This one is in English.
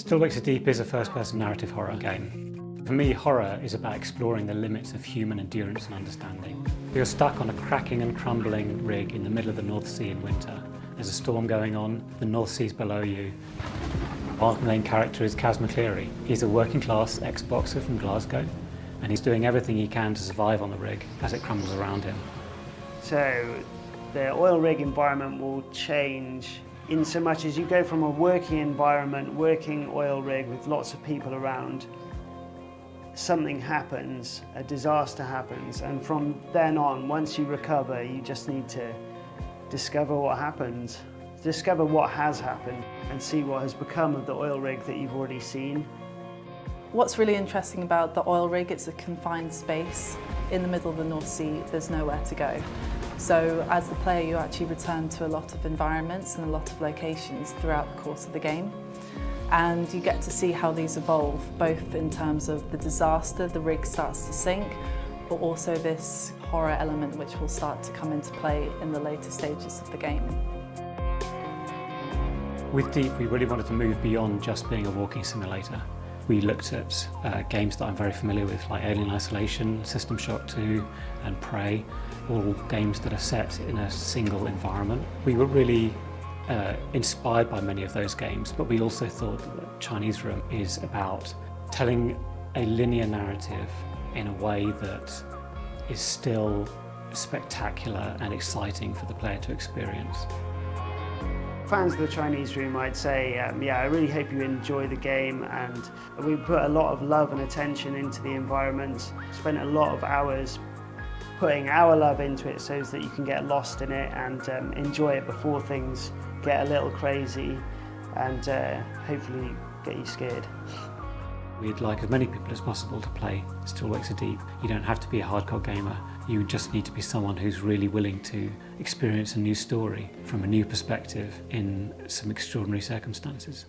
Still Wakes Deep is a first-person narrative horror game. For me, horror is about exploring the limits of human endurance and understanding. You're stuck on a cracking and crumbling rig in the middle of the North Sea in winter. There's a storm going on, the North Sea's below you. Our main character is Kaz McCleary. He's a working-class ex-boxer from Glasgow, and he's doing everything he can to survive on the rig as it crumbles around him. So the oil rig environment will change in so much as you go from a working environment, working oil rig with lots of people around, something happens, a disaster happens, and from then on, once you recover, you just need to discover what happened, discover what has happened, and see what has become of the oil rig that you've already seen. What's really interesting about the oil rig, it's a confined space in the middle of the North Sea. There's nowhere to go. So as the player, you actually return to a lot of environments and a lot of locations throughout the course of the game. And you get to see how these evolve, both in terms of the disaster, the rig starts to sink, but also this horror element which will start to come into play in the later stages of the game. With Deep, we really wanted to move beyond just being a walking simulator. We looked at games that I'm very familiar with, like Alien Isolation, System Shock 2 and Prey, all games that are set in a single environment. We were really inspired by many of those games, but we also thought that Chinese Room is about telling a linear narrative in a way that is still spectacular and exciting for the player to experience. Fans of the Chinese Room, I'd say, yeah, I really hope you enjoy the game, and we put a lot of love and attention into the environment, spent a lot of hours putting our love into it so that you can get lost in it and enjoy it before things get a little crazy and hopefully get you scared. We'd like as many people as possible to play Still Wakes Deep. You don't have to be a hardcore gamer. You just need to be someone who's really willing to experience a new story from a new perspective in some extraordinary circumstances.